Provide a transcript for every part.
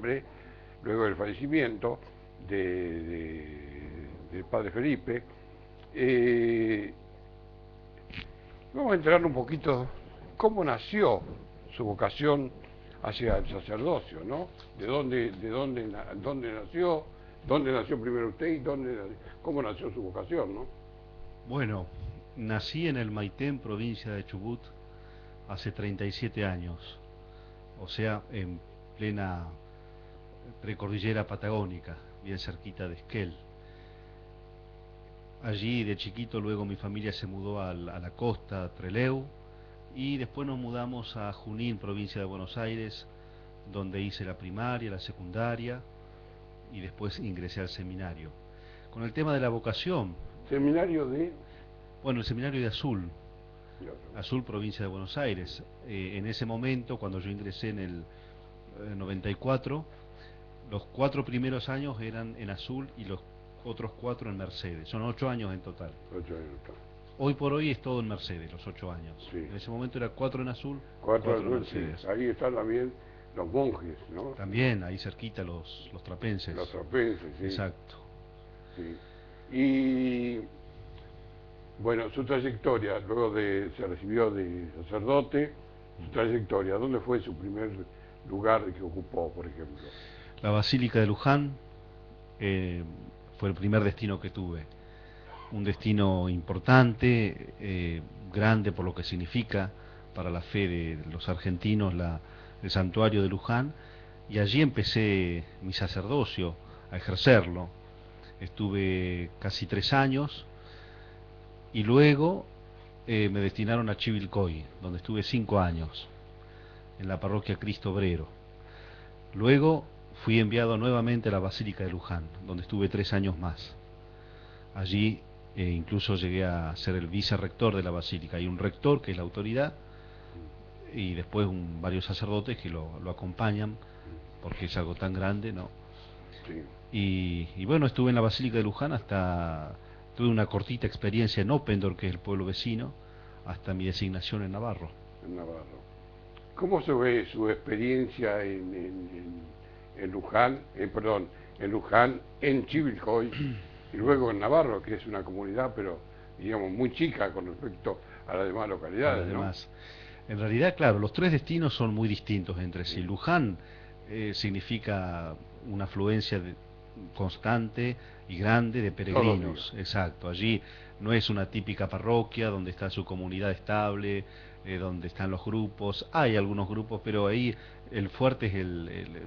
diciembre, luego del fallecimiento del padre Felipe. Vamos a enterar un poquito cómo nació su vocación hacia el sacerdocio, ¿no? Dónde nació primero usted y cómo nació su vocación, ¿no? Bueno, nací en el Maitén, provincia de Chubut, hace 37 años, o sea, en plena precordillera patagónica, bien cerquita de Esquel. Allí de chiquito luego mi familia se mudó a la costa, a Trelew, y después nos mudamos a Junín, provincia de Buenos Aires, donde hice la primaria, la secundaria, y después ingresé al seminario. Con el tema de la vocación, Seminario de... bueno, el seminario de Azul, Azul, provincia de Buenos Aires. En ese momento, cuando yo ingresé en el 94, los 4 primeros años eran en Azul y los otros 4 en Mercedes. Son 8 años en total. 8 años. Hoy por hoy es todo en Mercedes, los 8 años. Sí. En ese momento era 4 en Azul, 4 4 en Azul, Mercedes. Sí. Ahí están también los monjes, ¿no? También, ahí cerquita los trapenses. Los trapenses, sí. Exacto. Sí. Y bueno, su trayectoria, se recibió de sacerdote, su trayectoria, ¿dónde fue su primer lugar que ocupó, por ejemplo? La Basílica de Luján fue el primer destino que tuve. Un destino importante, grande por lo que significa para la fe de los argentinos el santuario de Luján, y allí empecé mi sacerdocio, a ejercerlo. Estuve casi 3 años y luego me destinaron a Chivilcoy, donde estuve 5 años, en la parroquia Cristo Obrero. Luego fui enviado nuevamente a la Basílica de Luján, donde estuve 3 años más. Allí incluso llegué a ser el vicerrector de la basílica. Hay un rector que es la autoridad y después varios sacerdotes que lo acompañan porque es algo tan grande, ¿no? Sí. Y bueno, estuve en la Basílica de Luján tuve una cortita experiencia en Oppendorf, que es el pueblo vecino, hasta mi designación en Navarro. En Navarro. ¿Cómo se ve su experiencia en Luján, en Luján, en Chivilcoy y luego en Navarro, que es una comunidad, pero digamos muy chica con respecto a las demás localidades, a las ¿no? demás. En realidad, claro, los 3 destinos son muy distintos entre sí. Luján significa una afluencia constante y grande de peregrinos. Exacto. Allí no es una típica parroquia donde está su comunidad estable, donde están los grupos. Hay algunos grupos, pero ahí el fuerte es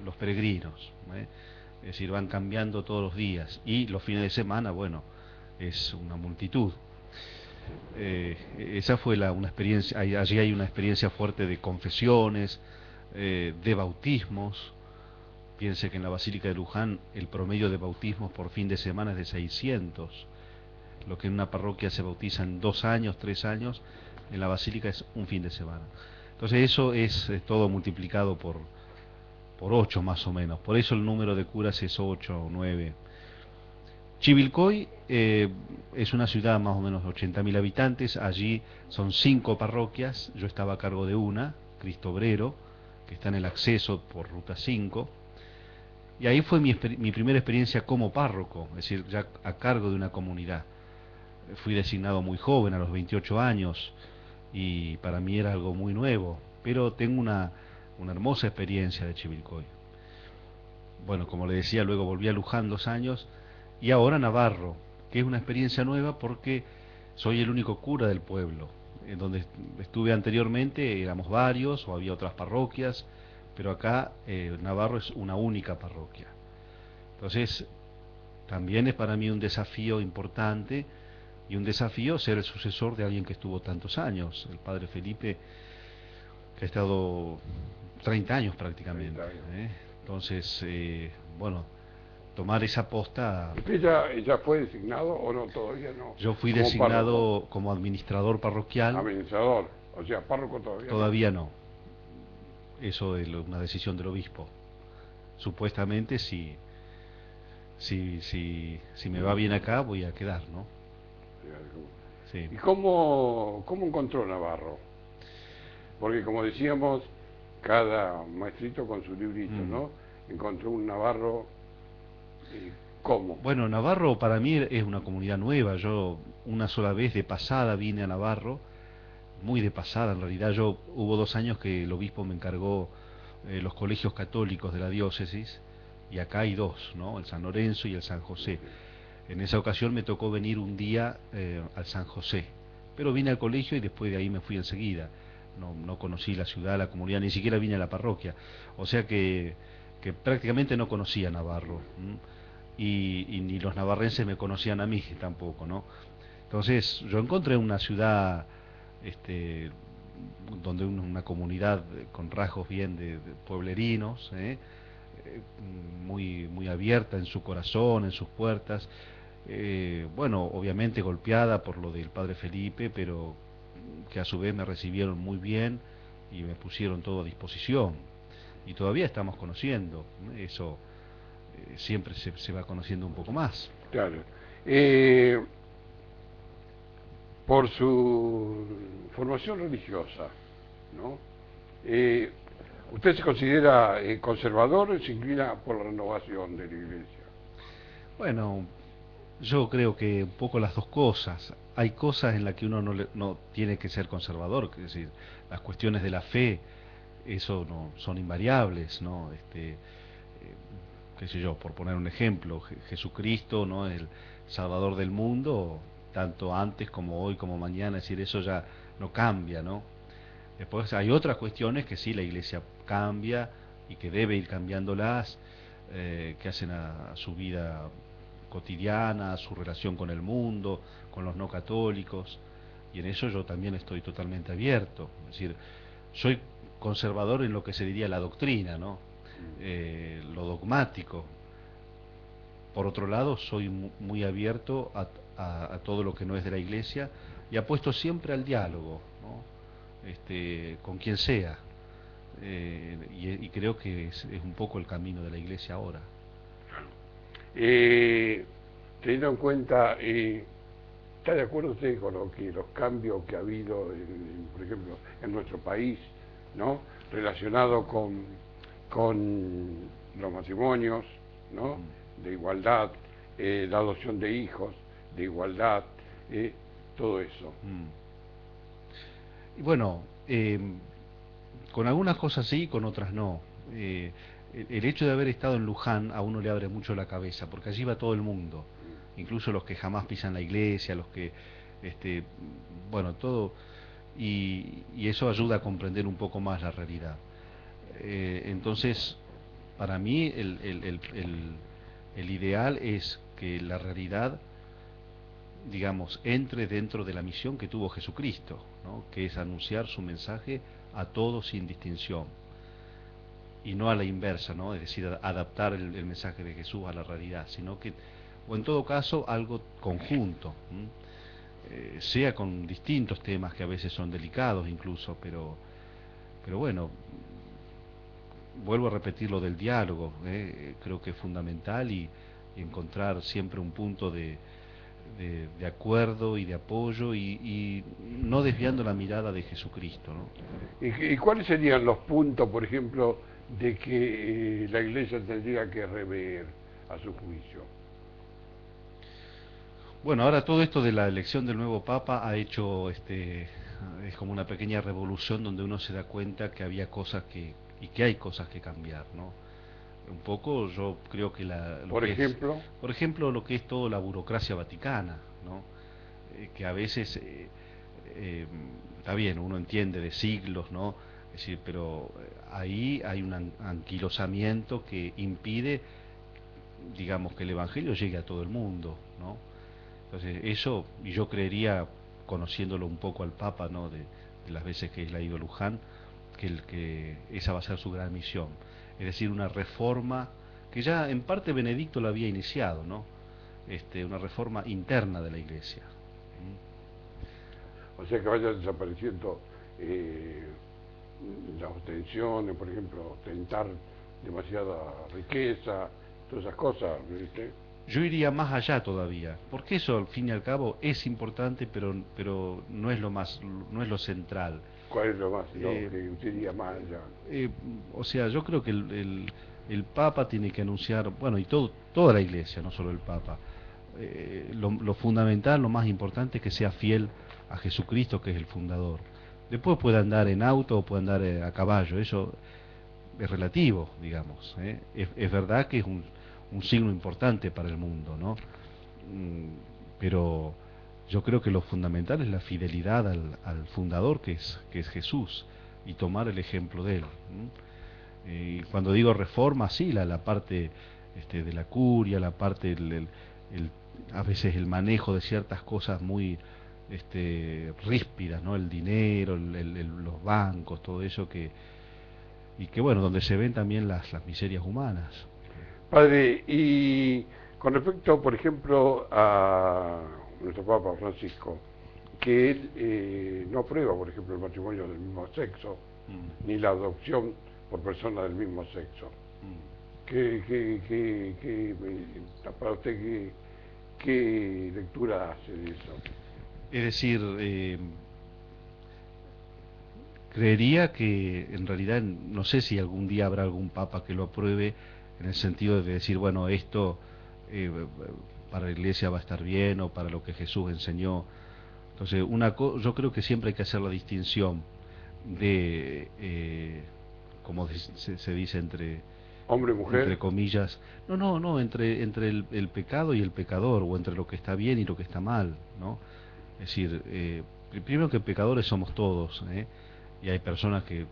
los peregrinos. Es decir, van cambiando todos los días. Y los fines de semana, bueno, es una multitud. Esa fue una experiencia. Allí hay una experiencia fuerte de confesiones, de bautismos. Piense que en la Basílica de Luján el promedio de bautismos por fin de semana es de 600. Lo que en una parroquia se bautiza en 2 años, 3 años, en la Basílica es un fin de semana. Entonces eso es todo multiplicado por 8 más o menos. Por eso el número de curas es 8 o 9. Chivilcoy es una ciudad más o menos de 80.000 habitantes. Allí son 5 parroquias. Yo estaba a cargo de una, Cristo Obrero, que está en el acceso por ruta 5. Y ahí fue mi primera experiencia como párroco, es decir, ya a cargo de una comunidad. Fui designado muy joven, a los 28 años, y para mí era algo muy nuevo, pero tengo una hermosa experiencia de Chivilcoy. Bueno, como le decía, luego volví a Luján 2 años, y ahora Navarro, que es una experiencia nueva porque soy el único cura del pueblo. En donde estuve anteriormente éramos varios, o había otras parroquias, pero acá Navarro es una única parroquia. Entonces, también es para mí un desafío importante y un desafío ser el sucesor de alguien que estuvo tantos años, el padre Felipe, que ha estado 30 años prácticamente. 30 años. Entonces, bueno, tomar esa posta. ¿Usted ya fue designado o no? Todavía no. Yo fui como designado párroco, como administrador parroquial. administrador, o sea, párroco Todavía no. Eso es una decisión del obispo. Supuestamente si me va bien acá voy a quedar, ¿no? Sí. ¿Y cómo encontró Navarro? Porque como decíamos, cada maestrito con su librito, ¿no? encontró un navarro, ¿cómo? Bueno, Navarro para mí es una comunidad nueva. Yo una sola vez de pasada vine a Navarro, muy de pasada en realidad. Yo hubo 2 años que el obispo me encargó los colegios católicos de la diócesis, y acá hay dos, ¿no? El San Lorenzo y el San José. En esa ocasión me tocó venir un día al San José, pero vine al colegio y después de ahí me fui enseguida. No conocí la ciudad, la comunidad, ni siquiera vine a la parroquia. O sea que prácticamente no conocía Navarro. Y ni los navarrenses me conocían a mí tampoco, ¿no? Entonces yo encontré una ciudad donde una comunidad con rasgos bien de pueblerinos, muy abierta en su corazón, en sus puertas, bueno, obviamente golpeada por lo del padre Felipe, pero que a su vez me recibieron muy bien y me pusieron todo a disposición. Y todavía estamos conociendo, eso siempre se va conociendo un poco más. Claro. Por su formación religiosa, ¿no? ¿Usted se considera conservador o se inclina por la renovación de la Iglesia? Bueno, yo creo que un poco las dos cosas. Hay cosas en las que uno no tiene que ser conservador, es decir, las cuestiones de la fe, eso no son invariables, ¿no? Qué sé yo, por poner un ejemplo, Jesucristo, ¿no? El Salvador del mundo, tanto antes como hoy como mañana, es decir, eso ya no cambia, ¿no? Después hay otras cuestiones que sí la Iglesia cambia y que debe ir cambiándolas, que hacen a su vida cotidiana, a su relación con el mundo, con los no católicos, y en eso yo también estoy totalmente abierto. Es decir, soy conservador en lo que se diría la doctrina, ¿no? Lo dogmático. Por otro lado, soy muy abierto a todo lo que no es de la Iglesia, y apuesto siempre al diálogo, ¿no? Con quien sea. Y creo que es un poco el camino de la Iglesia ahora. Teniendo en cuenta, ¿está de acuerdo usted con los cambios que ha habido, por ejemplo, en nuestro país, ¿no? Relacionado con los matrimonios, ¿no? De igualdad, la adopción de hijos, de igualdad, todo eso. Y bueno, con algunas cosas sí, con otras no. El hecho de haber estado en Luján a uno le abre mucho la cabeza, porque allí va todo el mundo, incluso los que jamás pisan la iglesia, los que, bueno, todo, y eso ayuda a comprender un poco más la realidad. Entonces, para mí el ideal es que la realidad, digamos, entre dentro de la misión que tuvo Jesucristo, ¿no? Que es anunciar su mensaje a todos sin distinción, y no a la inversa, ¿no? Es decir, adaptar el mensaje de Jesús a la realidad, sino que, o en todo caso, algo conjunto, sea con distintos temas que a veces son delicados incluso, pero bueno, vuelvo a repetir lo del diálogo, creo que es fundamental, y encontrar siempre un punto de acuerdo y de apoyo, y no desviando la mirada de Jesucristo, ¿no? ¿Y cuáles serían los puntos, por ejemplo, de que la Iglesia tendría que rever a su juicio? Bueno, ahora todo esto de la elección del nuevo Papa ha hecho, es como una pequeña revolución donde uno se da cuenta que había cosas y que hay cosas que cambiar, ¿no? Un poco yo creo que por ejemplo, lo que es toda la burocracia vaticana, ¿no? Que a veces está bien, uno entiende de siglos, ¿no? Es decir, pero ahí hay un anquilosamiento que impide, digamos, que el evangelio llegue a todo el mundo, ¿no? Entonces eso, y yo creería, conociéndolo un poco al Papa, ¿no? De las veces que él ha ido a Luján, que esa va a ser su gran misión, es decir, una reforma que ya en parte Benedicto lo había iniciado, ¿no? Una reforma interna de la Iglesia. O sea, que vaya desapareciendo las obtenciones, por ejemplo, ostentar demasiada riqueza, todas esas cosas, ¿viste? Yo iría más allá todavía, porque eso al fin y al cabo es importante, pero no es no es lo central. ¿Cuál es lo más, lo que usted diría más allá? O sea, yo creo que El Papa tiene que anunciar, bueno, y toda la Iglesia, no solo el Papa. Lo fundamental, lo más importante es que sea fiel a Jesucristo, que es el fundador. Después puede andar en auto o puede andar a caballo, eso es relativo, digamos. Es verdad que es un signo importante para el mundo, ¿no? Pero yo creo que lo fundamental es la fidelidad al fundador, que es Jesús, y tomar el ejemplo de él. Y cuando digo reforma, sí, la parte de la curia, la parte, a veces el manejo de ciertas cosas muy ríspidas, ¿no? El dinero, los bancos, todo eso y que bueno, donde se ven también las miserias humanas. Padre, y con respecto, por ejemplo, a nuestro Papa Francisco, que él no aprueba, por ejemplo, el matrimonio del mismo sexo, ni la adopción por personas del mismo sexo. Para usted, qué lectura hace de eso? Es decir, creería que en realidad no sé si algún día habrá algún papa que lo apruebe en el sentido de decir, bueno, esto para la Iglesia va a estar bien o para lo que Jesús enseñó. Entonces, yo creo que siempre hay que hacer la distinción de, como se dice hombre y mujer, entre comillas, no, entre el pecado y el pecador, o entre lo que está bien y lo que está mal, ¿no? Es decir, primero que pecadores somos todos, y hay personas que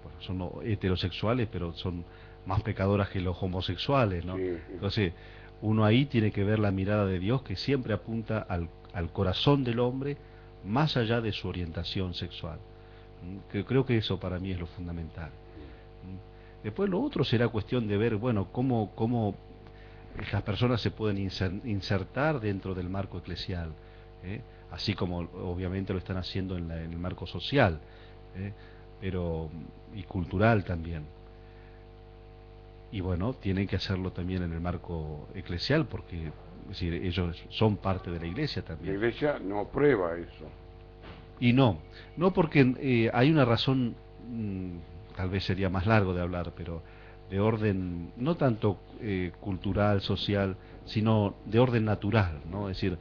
bueno, son heterosexuales, pero son más pecadoras que los homosexuales, ¿no? sí. Entonces, uno ahí tiene que ver la mirada de Dios, que siempre apunta al corazón del hombre, más allá de su orientación sexual. Creo que eso para mí es lo fundamental. Después lo otro será cuestión de ver, bueno, cómo estas personas se pueden insertar dentro del marco eclesial, así como obviamente lo están haciendo en el marco social, pero y cultural también. Y bueno, tienen que hacerlo también en el marco eclesial, porque es decir, ellos son parte de la Iglesia también. La Iglesia no aprueba eso. Y no porque hay una razón, tal vez sería más largo de hablar, pero de orden no tanto cultural, social, sino de orden natural, ¿no? Es decir,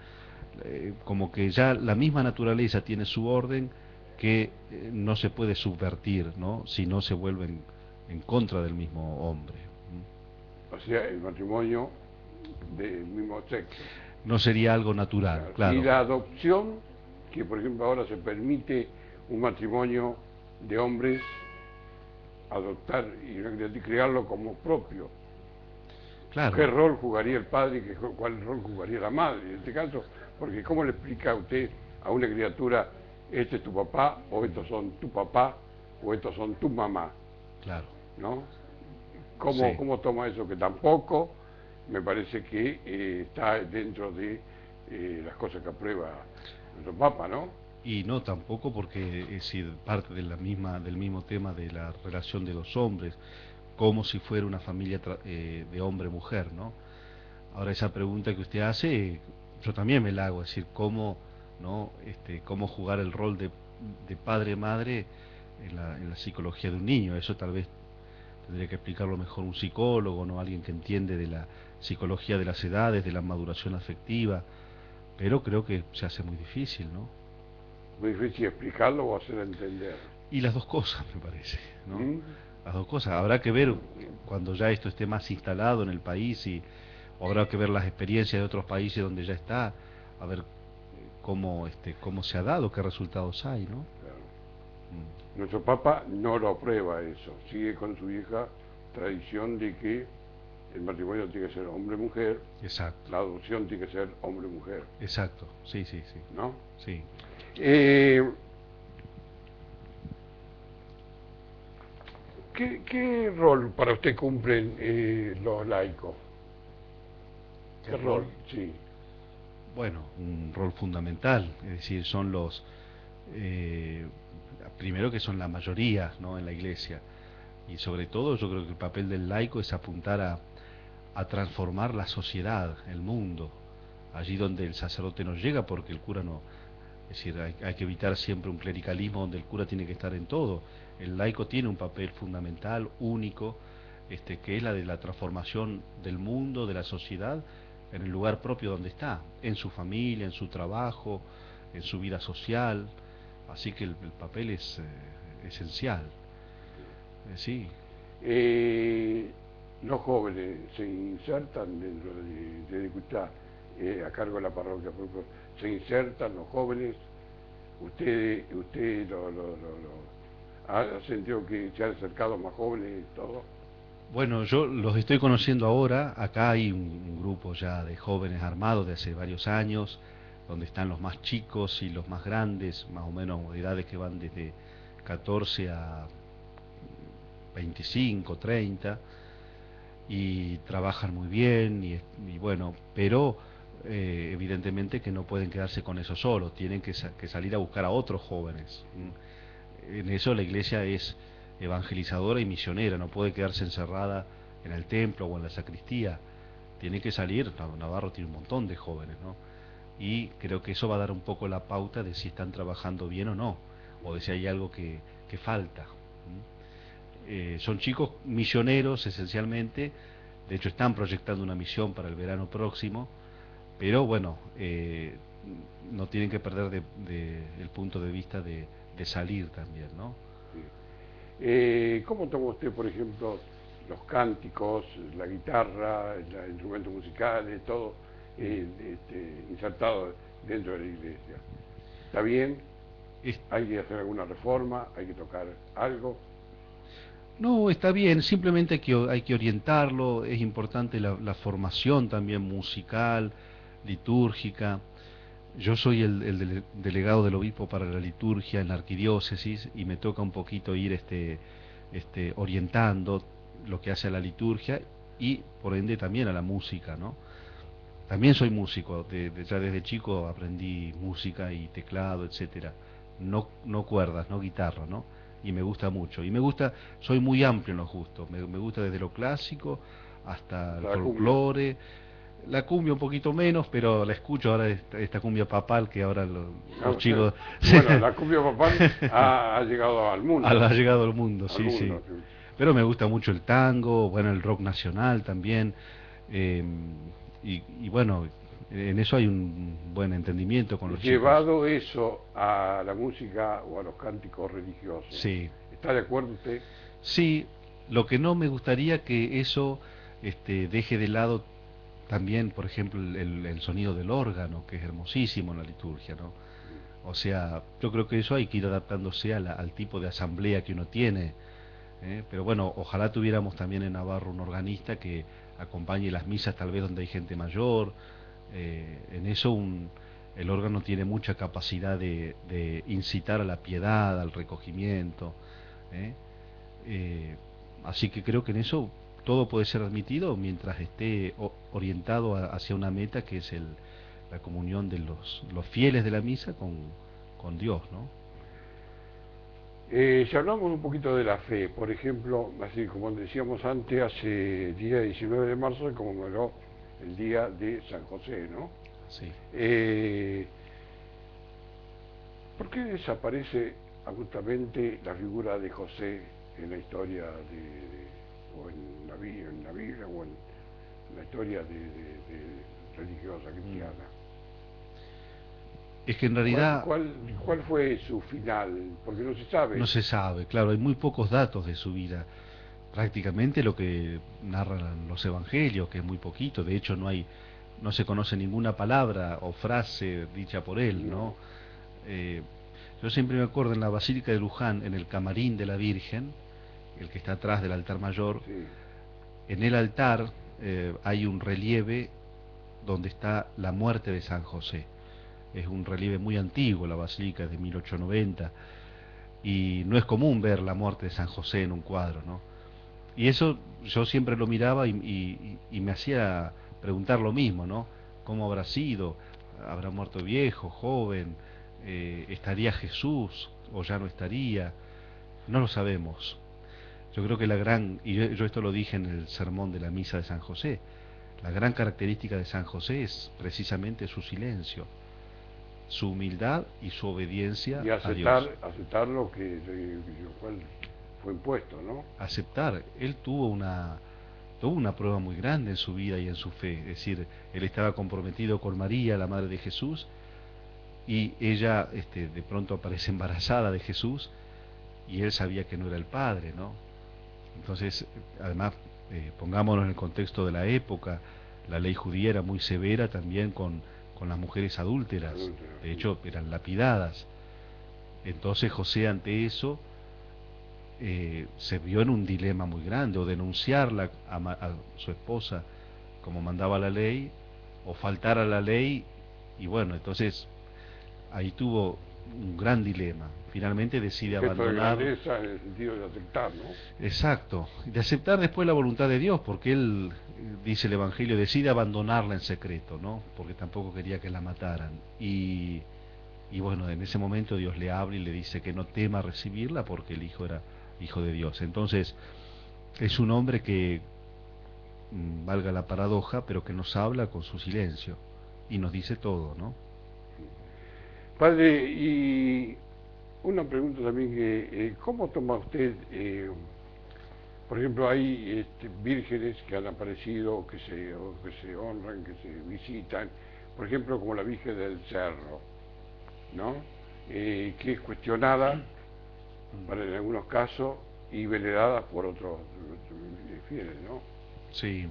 como que ya la misma naturaleza tiene su orden que no se puede subvertir, ¿no? Si no se vuelven en contra del mismo hombre. O sea, el matrimonio del mismo sexo. No sería algo natural, claro. Y la adopción, que por ejemplo ahora se permite un matrimonio de hombres adoptar y criarlo como propio. Claro. ¿Qué rol jugaría el padre y cuál rol jugaría la madre en este caso? Porque ¿cómo le explica a usted a una criatura, este es tu papá, o estos son tu papá, o estos son tu mamá? Claro. ¿No? Sí. ¿Cómo toma eso? Que tampoco me parece que está dentro de las cosas que aprueba nuestro Papa, ¿no? Y no tampoco porque es decir, parte del mismo tema de la relación de los hombres, como si fuera una familia de hombre-mujer, ¿no? Ahora esa pregunta que usted hace, yo también me la hago, es decir, cómo, ¿no? Cómo jugar el rol de padre-madre en la psicología de un niño. Eso tal vez tendría que explicarlo mejor un psicólogo, no alguien que entiende de la psicología de las edades, de la maduración afectiva, pero creo que se hace muy difícil, ¿no? Muy difícil explicarlo o hacer entender. Y las dos cosas, me parece, ¿no? ¿Mm? Las dos cosas. Habrá que ver cuando ya esto esté más instalado en el país o habrá que ver las experiencias de otros países donde ya está, a ver cómo se ha dado, qué resultados hay, ¿no? Claro. Nuestro Papa no lo aprueba eso, sigue con su vieja tradición de que el matrimonio tiene que ser hombre-mujer. Exacto. La adopción tiene que ser hombre-mujer. Exacto, sí. ¿No? Sí. ¿Qué rol para usted cumplen los laicos? ¿Qué rol? Sí. Bueno, un rol fundamental, es decir, son los primero que son la mayoría, ¿no? En la Iglesia, y sobre todo yo creo que el papel del laico es apuntar a transformar la sociedad, el mundo, allí donde el sacerdote no llega, porque el cura no, es decir, hay que evitar siempre un clericalismo donde el cura tiene que estar en todo. El laico tiene un papel fundamental, único, que es la de la transformación del mundo, de la sociedad, en el lugar propio donde está, en su familia, en su trabajo, en su vida social. Así que el papel es esencial. Sí. Los jóvenes se insertan dentro de que está a cargo de la parroquia, por ejemplo, se insertan los jóvenes. Usted ha sentido que se han acercado más jóvenes y todo. Bueno, yo los estoy conociendo ahora. Acá hay un grupo ya de jóvenes armados de hace varios años, donde están los más chicos y los más grandes, más o menos de edades que van desde 14 a 25, 30, y trabajan muy bien, y bueno, pero evidentemente que no pueden quedarse con eso solos, tienen que salir a buscar a otros jóvenes. En eso la iglesia es evangelizadora y misionera, no puede quedarse encerrada en el templo o en la sacristía, tiene que salir. Navarro tiene un montón de jóvenes, ¿no? Y creo que eso va a dar un poco la pauta de si están trabajando bien o no, o de si hay algo que falta. Son chicos misioneros esencialmente, de hecho están proyectando una misión para el verano próximo, pero bueno, no tienen que perder el punto de vista de salir también, ¿no? ¿Cómo toma usted, por ejemplo, los cánticos, la guitarra, los instrumentos musicales, todo insertado dentro de la iglesia? ¿Está bien? ¿Hay que hacer alguna reforma? ¿Hay que tocar algo? No, está bien, simplemente hay que orientarlo. Es importante la formación también musical, litúrgica. Yo soy el delegado del obispo para la liturgia en la arquidiócesis, y me toca un poquito ir orientando lo que hace a la liturgia y por ende también a la música, ¿no? También soy músico, ya desde chico aprendí música y teclado, etcétera. No cuerdas, no guitarra, ¿no? Y me gusta mucho. Y soy muy amplio en los gustos. Me gusta desde lo clásico hasta el folclore. La cumbia un poquito menos, pero la escucho ahora, esta cumbia papal que ahora los chicos... Bueno, la cumbia papal ha llegado al mundo. Ha llegado al mundo, sí, mundo, sí. Sí. Pero me gusta mucho el tango, bueno, el rock nacional también. Y bueno, en eso hay un buen entendimiento con los Llevado chicos. eso a la música o a los cánticos religiosos. Sí. ¿Está de acuerdo usted? Sí, lo que no me gustaría que eso deje de lado también, por ejemplo, el sonido del órgano, que es hermosísimo en la liturgia, ¿no? O sea, yo creo que eso hay que ir adaptándose al tipo de asamblea que uno tiene. Pero bueno, ojalá tuviéramos también en Navarro un organista que acompañe las misas, tal vez donde hay gente mayor. En eso el órgano tiene mucha capacidad de incitar a la piedad, al recogimiento. ¿eh? Así que creo que en eso todo puede ser admitido mientras esté orientado hacia una meta que es la comunión de los fieles de la misa con Dios, ¿no? Si hablamos un poquito de la fe, por ejemplo, así como decíamos antes, hace día 19 de marzo se conmemoró el día de San José, ¿no? Sí. ¿Por qué desaparece abruptamente la figura de José en la historia o en la Biblia o en la historia de religiosa cristiana? Es que en realidad... ¿Cuál fue su final? Porque no se sabe. No se sabe, claro, hay muy pocos datos de su vida. Prácticamente lo que narran los evangelios, que es muy poquito. De hecho no se conoce ninguna palabra o frase dicha por él, ¿no? Yo siempre me acuerdo en la Basílica de Luján, en el camarín de la Virgen, el que está atrás del altar mayor. Sí. En el altar hay un relieve donde está la muerte de San José. Es un relieve muy antiguo, la basílica es de 1890, y no es común ver la muerte de San José en un cuadro, ¿no? Y eso yo siempre lo miraba y me hacía preguntar lo mismo, ¿no? ¿Cómo habrá sido? ¿Habrá muerto viejo, joven? ¿Estaría Jesús o ya no estaría? No lo sabemos. Yo creo que y yo esto lo dije en el sermón de la misa de San José, la gran característica de San José es precisamente su silencio, su humildad y su obediencia y a Dios. aceptar lo que cuál fue impuesto, ¿no? Aceptar. Él tuvo una prueba muy grande en su vida y en su fe. Es decir, él estaba comprometido con María, la madre de Jesús, y ella de pronto aparece embarazada de Jesús, y él sabía que no era el padre, ¿no? Entonces, además, pongámonos en el contexto de la época, la ley judía era muy severa también con las mujeres adúlteras, de hecho eran lapidadas. Entonces José, ante eso, se vio en un dilema muy grande: o denunciarla a su esposa como mandaba la ley, o faltar a la ley. Y bueno, entonces ahí tuvo un gran dilema. Finalmente decide abandonar. De grandeza en el sentido de aceptar, ¿no? Exacto, de aceptar después la voluntad de Dios, porque él, dice el Evangelio, decide abandonarla en secreto, ¿no? Porque tampoco quería que la mataran. Y bueno, en ese momento Dios le habla y le dice que no tema recibirla, porque el hijo era hijo de Dios. Entonces es un hombre que, valga la paradoja, pero que nos habla con su silencio y nos dice todo, ¿no? Padre, y una pregunta también, que ¿cómo toma usted, por ejemplo, hay vírgenes que han aparecido, o que se honran, que se visitan, por ejemplo, como la Virgen del Cerro, ¿no? Que es cuestionada en algunos casos y venerada por otros fieles, ¿no? Sí,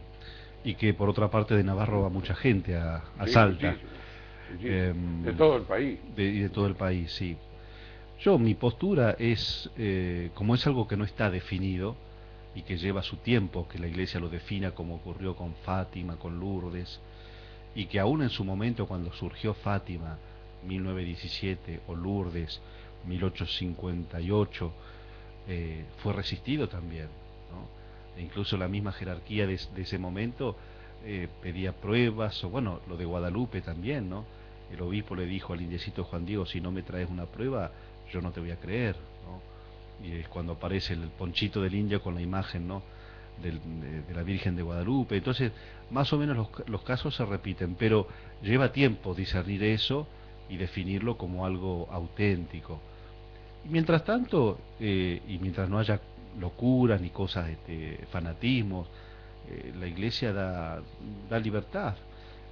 y que por otra parte de Navarro va mucha gente a Sí, Salta. muchísimo. De todo el país. Y de todo el país, sí. Mi postura es, como es algo que no está definido y que lleva su tiempo que la Iglesia lo defina, como ocurrió con Fátima, con Lourdes, y que aún en su momento, cuando surgió Fátima, 1917, o Lourdes, 1858, fue resistido también, ¿no? E incluso la misma jerarquía de ese momento pedía pruebas, o bueno, lo de Guadalupe también, ¿no? El obispo le dijo al indiecito Juan Diego: si no me traes una prueba, yo no te voy a creer, ¿no? Y es cuando aparece el ponchito del indio con la imagen, ¿no?, de la Virgen de Guadalupe. Entonces, más o menos los casos se repiten, pero lleva tiempo discernir eso y definirlo como algo auténtico. Y mientras tanto, y mientras no haya locuras ni cosas, fanatismos, la Iglesia da libertad.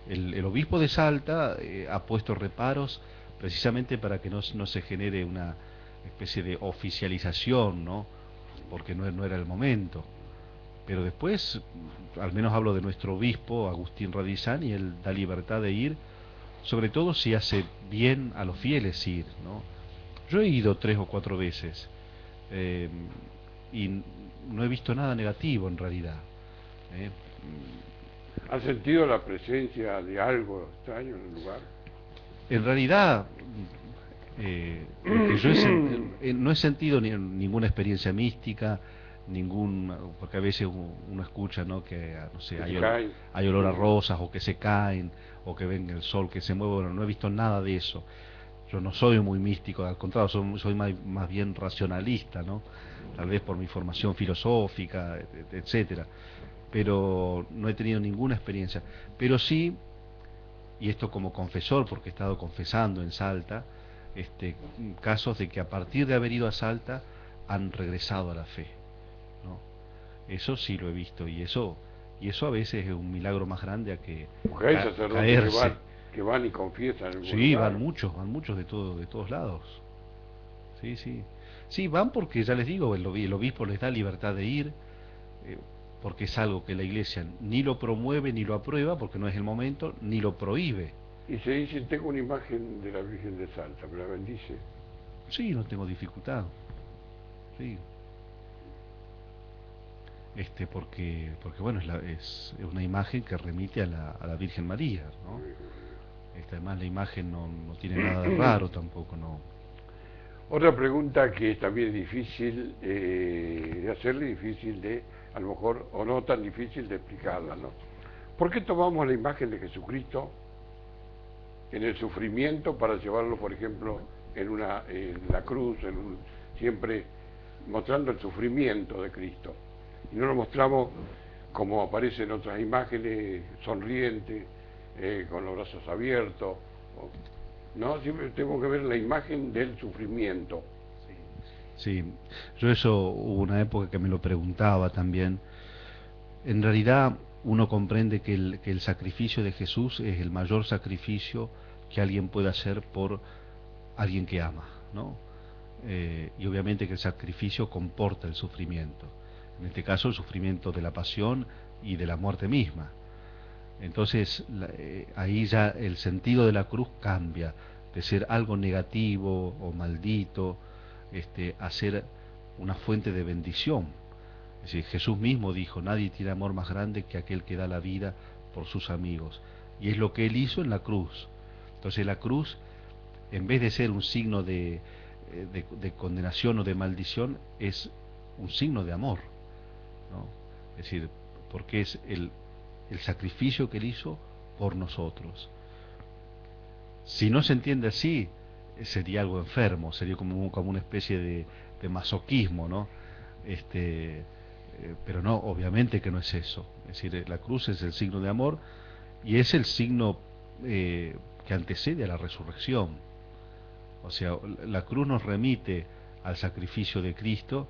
El obispo de Salta ha puesto reparos precisamente para que no se genere una especie de oficialización, ¿no? Porque no era el momento. Pero después, al menos hablo de nuestro obispo, Agustín Radizán, y él da libertad de ir, sobre todo si hace bien a los fieles ir, ¿no? Yo he ido 3 o 4 veces, y no he visto nada negativo en realidad. ¿Han sentido la presencia de algo extraño en el lugar? En realidad, lo que yo no he sentido ninguna experiencia mística, porque a veces uno escucha, ¿no?, que no sé, hay olor a rosas, o que se caen, o que ven el sol que se mueve. Bueno, no he visto nada de eso. Yo no soy muy místico, al contrario, soy más bien racionalista, ¿no? Tal vez por mi formación filosófica, etcétera. Pero no he tenido ninguna experiencia. Pero sí, y esto como confesor, porque he estado confesando en Salta, casos de que a partir de haber ido a Salta han regresado a la fe, ¿no? Eso sí lo he visto, y eso a veces es un milagro más grande a que porque hay sacerdotes que van y confiesan en sí, lugar. van muchos de todos lados. Sí, van porque, ya les digo, el obispo les da libertad de ir, porque es algo que la Iglesia ni lo promueve ni lo aprueba, porque no es el momento, ni lo prohíbe. Y se dice: tengo una imagen de la Virgen de Salta, ¿me la bendice? Sí, no tengo dificultad. Sí. Porque bueno, es una imagen que remite a la Virgen María, ¿no? Además, la imagen no tiene nada de raro tampoco, ¿no? Otra pregunta que es también difícil de hacerle, difícil de, a lo mejor, o no tan difícil de explicarla, ¿no? ¿Por qué tomamos la imagen de Jesucristo en el sufrimiento para llevarlo, por ejemplo, en la cruz, siempre mostrando el sufrimiento de Cristo? Y no lo mostramos como aparece en otras imágenes, sonriente, con los brazos abiertos, ¿no? Siempre tenemos que ver la imagen del sufrimiento. Sí, yo eso hubo una época que me lo preguntaba también. En realidad uno comprende que el sacrificio de Jesús es el mayor sacrificio que alguien puede hacer por alguien que ama, ¿no? Y obviamente que el sacrificio comporta el sufrimiento, en este caso el sufrimiento de la pasión y de la muerte misma. Entonces ahí ya el sentido de la cruz cambia de ser algo negativo o maldito, a ser una fuente de bendición. Es decir, Jesús mismo dijo, nadie tiene amor más grande que aquel que da la vida por sus amigos. Y es lo que él hizo en la cruz. Entonces la cruz, en vez de ser un signo de condenación o de maldición, es un signo de amor, ¿no? Es decir, porque es el sacrificio que él hizo por nosotros. Si no se entiende así, sería algo enfermo, sería como una especie de masoquismo, ¿no? Pero no, obviamente que no es eso. Es decir, la cruz es el signo de amor y es el signo que antecede a la resurrección. O sea, la cruz nos remite al sacrificio de Cristo,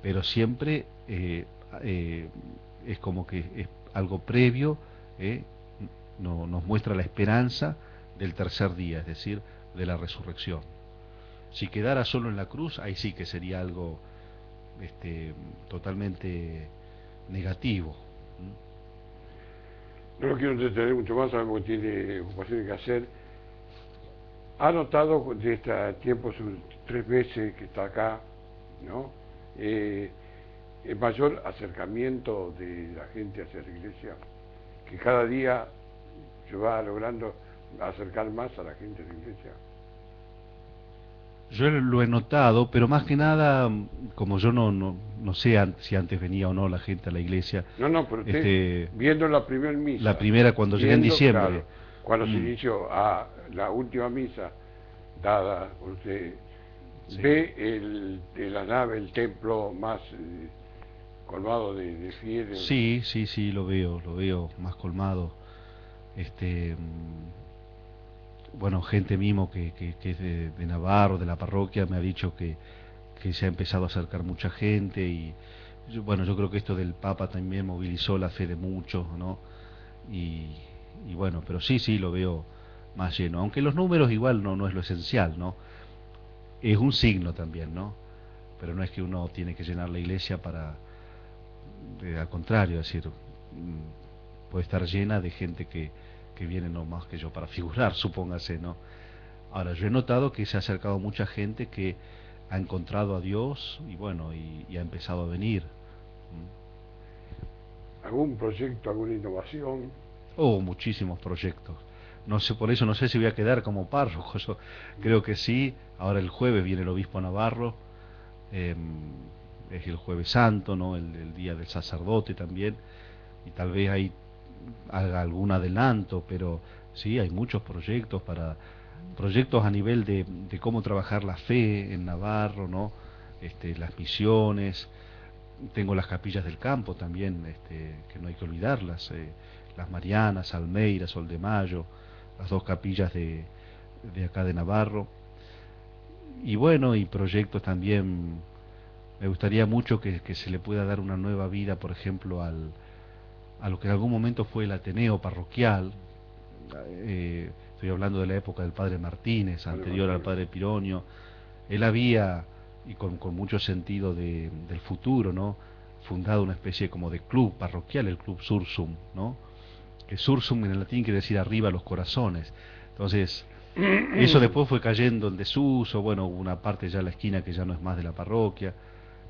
pero siempre es como que es algo previo, no, nos muestra la esperanza del tercer día, es decir, de la resurrección. Si quedara solo en la cruz, ahí sí que sería algo totalmente negativo. No lo quiero entretener mucho más, sabemos que tiene ocupaciones que hacer. ¿Ha notado de este tiempo, sus 3 meses que está acá, ¿no? El mayor acercamiento de la gente hacia la iglesia, que cada día se va logrando acercar más a la gente a la iglesia? Yo lo he notado, pero más que nada, como yo no sé si antes venía o no la gente a la iglesia. No, pero usted, viendo la primera misa, la primera cuando llegué en diciembre. Claro, cuando se inició a la última misa dada, usted Sí. ve la nave, el templo más colmado de fieles. Sí, lo veo más colmado. Bueno, gente mismo que es de Navarro, de la parroquia, me ha dicho que se ha empezado a acercar mucha gente y yo creo que esto del Papa también movilizó la fe de muchos, ¿no? Y bueno, pero sí lo veo más lleno, aunque los números igual no es lo esencial, ¿no? Es un signo también, ¿no? Pero no es que uno tiene que llenar la iglesia para, al contrario, es decir, puede estar llena de gente que viene no más que yo para figurar, supóngase, ¿no? Ahora, yo he notado que se ha acercado mucha gente que ha encontrado a Dios y bueno, y ha empezado a venir. ¿Algún proyecto, alguna innovación? Oh, muchísimos proyectos. No sé, por eso no sé si voy a quedar como párroco. Yo creo que sí. Ahora el jueves viene el obispo Navarro, eh, es el jueves santo, ¿no? El día del sacerdote también, y tal vez ahí haga algún adelanto, pero sí, hay muchos proyectos a nivel de cómo trabajar la fe en Navarro, ¿no? Las misiones. Tengo las capillas del campo también, que no hay que olvidarlas, las Marianas, Almeida, Sol de Mayo, las 2 capillas de acá de Navarro. Y bueno, y proyectos también, me gustaría mucho que se le pueda dar una nueva vida, por ejemplo, a lo que en algún momento fue el Ateneo parroquial. Estoy hablando de la época del padre Martínez, anterior al padre Pironio. Él había, y con mucho sentido del futuro, ¿no?, fundado una especie como de club parroquial, el club Sursum, ¿no? Que Sursum en el latín quiere decir arriba los corazones. Entonces, eso después fue cayendo en desuso, bueno, hubo una parte ya en la esquina que ya no es más de la parroquia,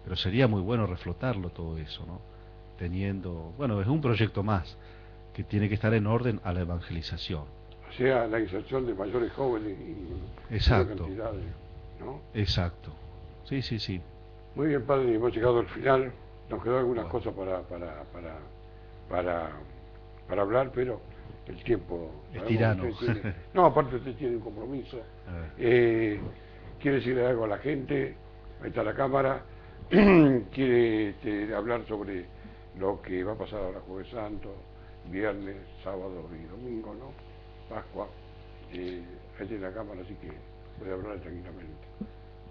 pero sería muy bueno reflotarlo todo eso, ¿no? Teniendo, bueno, es un proyecto más que tiene que estar en orden a la evangelización. O sea, la inserción de mayores jóvenes y Exacto. cantidades, ¿no? Exacto. Sí. Muy bien, padre, hemos llegado al final. Nos quedó algunas Bueno. cosas para hablar, pero el tiempo Es tirano. No, aparte usted tiene un compromiso. Quiere decirle algo a la gente. Ahí está la cámara. Quiere hablar sobre lo que va a pasar ahora Jueves Santo, viernes, sábado y domingo, ¿no? Pascua. Ahí tiene la cámara, así que puede hablar tranquilamente.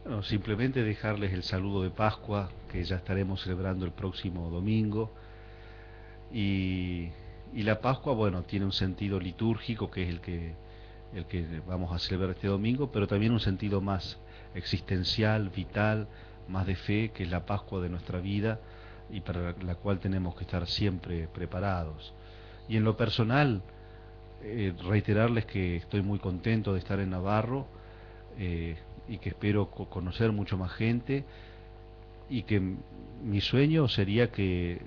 Bueno, simplemente dejarles el saludo de Pascua, que ya estaremos celebrando el próximo domingo. Y, y la Pascua, bueno, tiene un sentido litúrgico, que es el que vamos a celebrar este domingo, pero también un sentido más existencial, vital, más de fe, que es la Pascua de nuestra vida y para la cual tenemos que estar siempre preparados. Y en lo personal, reiterarles que estoy muy contento de estar en Navarro, y que espero conocer mucho más gente, y que mi sueño sería que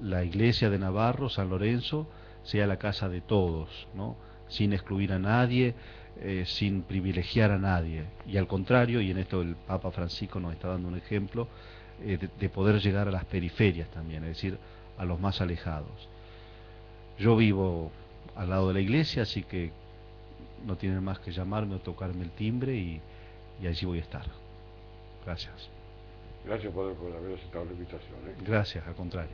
la iglesia de Navarro, San Lorenzo, sea la casa de todos, ¿no? Sin excluir a nadie, sin privilegiar a nadie. Y al contrario, y en esto el Papa Francisco nos está dando un ejemplo, de poder llegar a las periferias también, es decir, a los más alejados. Yo vivo al lado de la iglesia, así que no tienen más que llamarme o tocarme el timbre y allí voy a estar. Gracias. Gracias, Padre, por haber aceptado la invitación. Gracias, al contrario.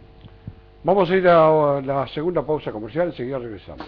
Vamos a ir a la segunda pausa comercial, enseguida regresamos.